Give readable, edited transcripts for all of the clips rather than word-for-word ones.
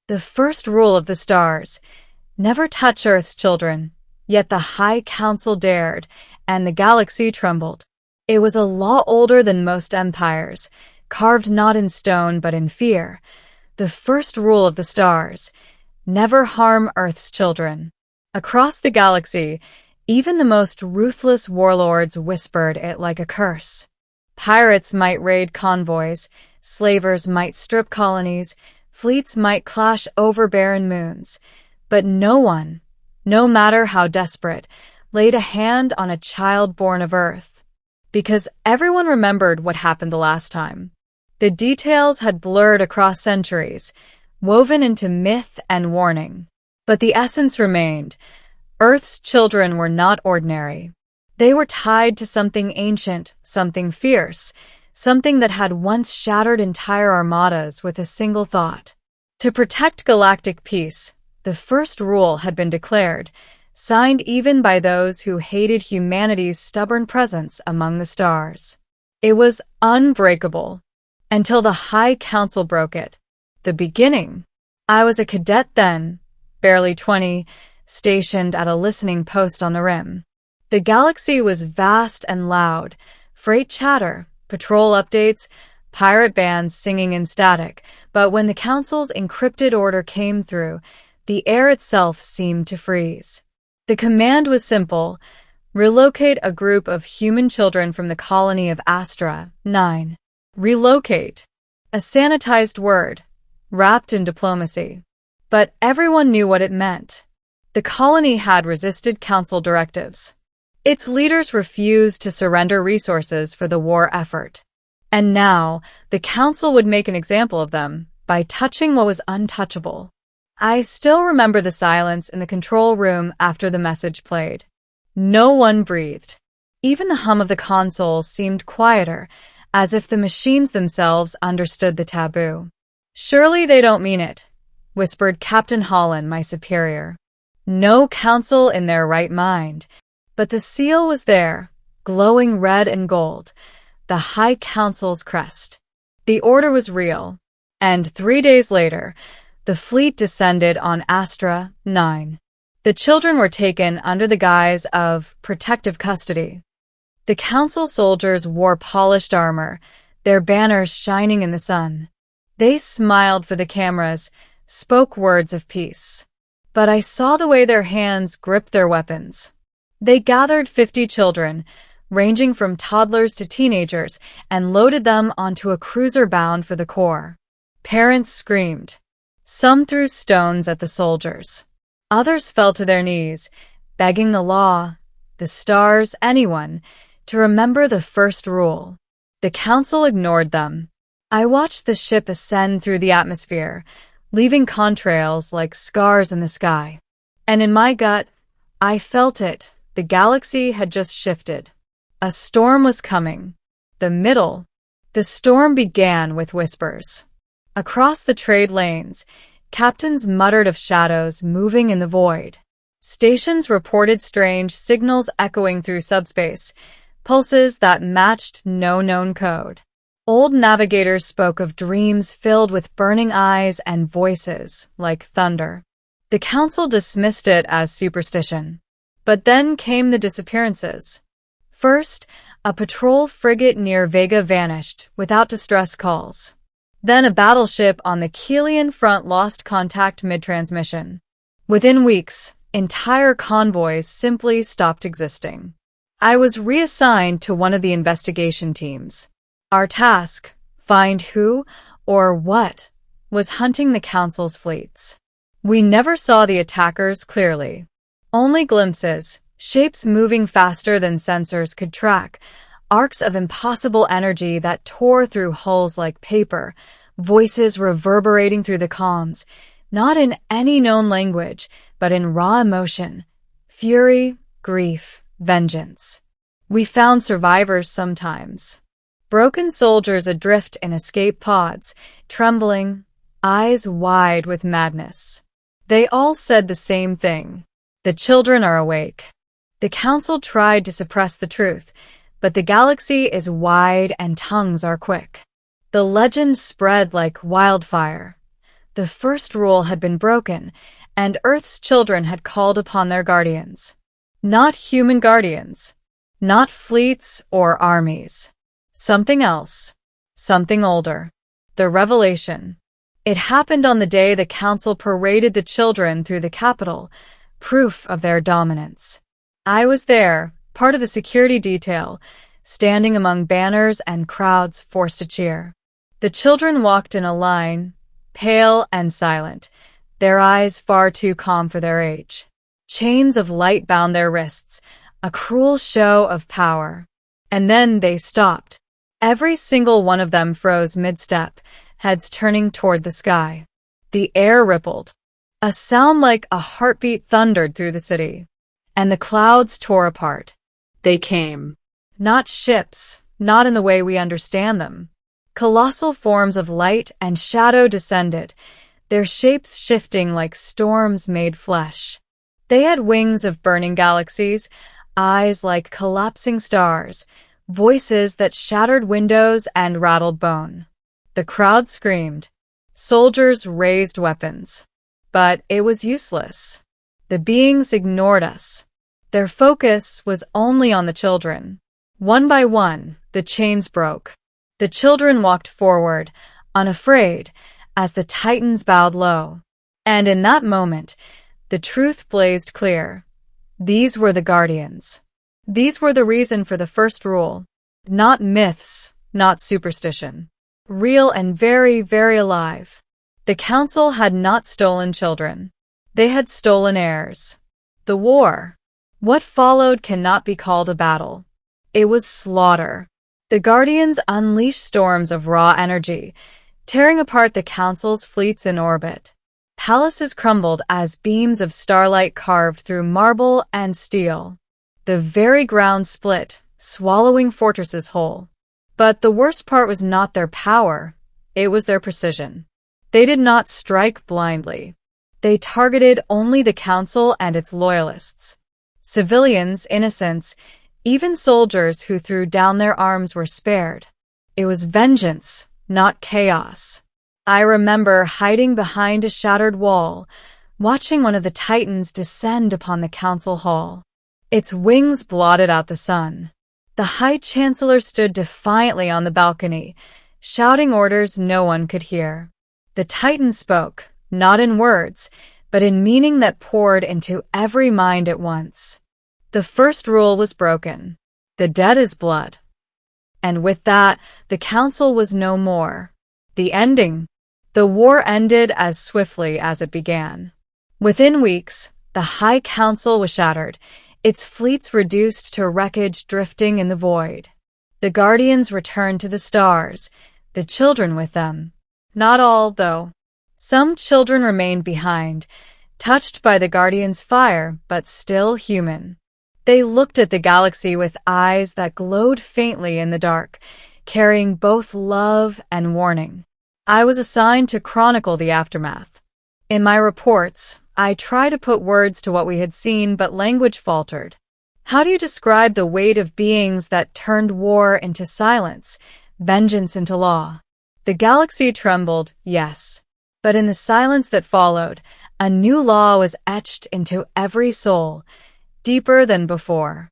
The first rule of the stars: never touch Earth's children. Yet the High Council dared, and the galaxy trembled. It was a law older than most empires, carved not in stone but in fear. The first rule of the stars: never harm Earth's children. Across the galaxy, even the most ruthless warlords whispered it like a curse. Pirates might raid convoys, slavers might strip colonies, fleets might clash over barren moons, but no one, no matter how desperate, laid a hand on a child born of Earth. Because everyone remembered what happened the last time. The details had blurred across centuries, woven into myth and warning. But the essence remained. Earth's children were not ordinary. They were tied to something ancient, something fierce, something that had once shattered entire armadas with a single thought. To protect galactic peace, the first rule had been declared, signed even by those who hated humanity's stubborn presence among the stars. It was unbreakable, until the High Council broke it. The beginning. I was a cadet then, barely 20, stationed at a listening post on the rim. The galaxy was vast and loud, freight chatter, patrol updates, pirate bands singing in static, but when the Council's encrypted order came through, the air itself seemed to freeze. The command was simple: relocate a group of human children from the colony of Astra 9. Relocate. A sanitized word, wrapped in diplomacy. But everyone knew what it meant. The colony had resisted Council directives. Its leaders refused to surrender resources for the war effort. And now, the Council would make an example of them by touching what was untouchable. I still remember the silence in the control room after the message played. No one breathed. Even the hum of the console seemed quieter, as if the machines themselves understood the taboo. "Surely they don't mean it," whispered Captain Holland, my superior. No Council in their right mind. But the seal was there, glowing red and gold, the High Council's crest. The order was real. And 3 days later, the fleet descended on Astra 9. The children were taken under the guise of protective custody. The Council soldiers wore polished armor, their banners shining in the sun. They smiled for the cameras, spoke words of peace. But I saw the way their hands gripped their weapons. They gathered 50 children, ranging from toddlers to teenagers, and loaded them onto a cruiser bound for the core. Parents screamed. Some threw stones at the soldiers. Others fell to their knees, begging the law, the stars, anyone, to remember the first rule. The Council ignored them. I watched the ship ascend through the atmosphere, leaving contrails like scars in the sky. And in my gut, I felt it. The galaxy had just shifted. A storm was coming. The storm began with whispers. Across the trade lanes, captains muttered of shadows moving in the void. Stations reported strange signals echoing through subspace, pulses that matched no known code. Old navigators spoke of dreams filled with burning eyes and voices like thunder. The Council dismissed it as superstition. But then came the disappearances. First, a patrol frigate near Vega vanished without distress calls. Then a battleship on the Keelian front lost contact mid-transmission. Within weeks, entire convoys simply stopped existing. I was reassigned to one of the investigation teams. Our task, find who or what was hunting the Council's fleets. We never saw the attackers clearly. Only glimpses, shapes moving faster than sensors could track, arcs of impossible energy that tore through hulls like paper, voices reverberating through the comms, not in any known language, but in raw emotion, fury, grief, vengeance. We found survivors sometimes. Broken soldiers adrift in escape pods, trembling, eyes wide with madness. They all said the same thing. The children are awake. The Council tried to suppress the truth, but the galaxy is wide and tongues are quick. The legend spread like wildfire. The first rule had been broken, and Earth's children had called upon their guardians. Not human guardians. Not fleets or armies. Something else. Something older. The revelation. It happened on the day the council paraded the children through the capital, proof of their dominance. I was there, part of the security detail, standing among banners and crowds forced to cheer. The children walked in a line, pale and silent, their eyes far too calm for their age. Chains of light bound their wrists, a cruel show of power. And then they stopped. Every single one of them froze mid-step, heads turning toward the sky. The air rippled. A sound like a heartbeat thundered through the city. And the clouds tore apart. They came. Not ships, not in the way we understand them. Colossal forms of light and shadow descended, their shapes shifting like storms made flesh. They had wings of burning galaxies, eyes like collapsing stars, voices that shattered windows and rattled bone. The crowd screamed. Soldiers raised weapons. But it was useless. The beings ignored us. Their focus was only on the children. One by one, the chains broke. The children walked forward, unafraid, as the titans bowed low. And in that moment, the truth blazed clear. These were the guardians. These were the reason for the first rule. Not myths, not superstition. Real and very, very alive. The council had not stolen children. They had stolen heirs. The war. What followed cannot be called a battle. It was slaughter. The Guardians unleashed storms of raw energy, tearing apart the Council's fleets in orbit. Palaces crumbled as beams of starlight carved through marble and steel. The very ground split, swallowing fortresses whole. But the worst part was not their power, it was their precision. They did not strike blindly. They targeted only the Council and its loyalists. Civilians, innocents, even soldiers who threw down their arms were spared. It was vengeance, not chaos. I remember hiding behind a shattered wall, watching one of the titans descend upon the council hall. Its wings blotted out the sun. The High Chancellor stood defiantly on the balcony, shouting orders no one could hear. The titan spoke, not in words, but in meaning that poured into every mind at once. The first rule was broken. The dead is blood. And with that, the council was no more. The ending. The war ended as swiftly as it began. Within weeks, the High Council was shattered, its fleets reduced to wreckage drifting in the void. The Guardians returned to the stars, the children with them. Not all, though. Some children remained behind, touched by the Guardians' fire, but still human. They looked at the galaxy with eyes that glowed faintly in the dark, carrying both love and warning. I was assigned to chronicle the aftermath. In my reports, I tried to put words to what we had seen, but language faltered. How do you describe the weight of beings that turned war into silence, vengeance into law? The galaxy trembled, yes. But in the silence that followed, a new law was etched into every soul, deeper than before.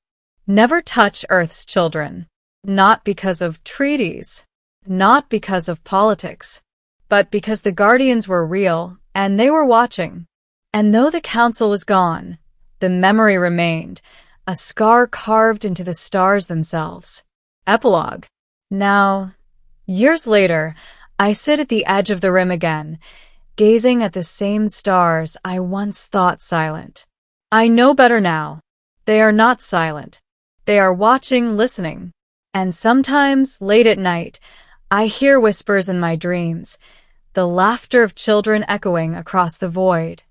Never touch Earth's children. Not because of treaties, not because of politics, but because the Guardians were real, and they were watching. And though the Council was gone, the memory remained, a scar carved into the stars themselves. Epilogue. Now, years later, I sit at the edge of the rim again, gazing at the same stars I once thought silent. I know better now. They are not silent. They are watching, listening. And sometimes, late at night, I hear whispers in my dreams, the laughter of children echoing across the void.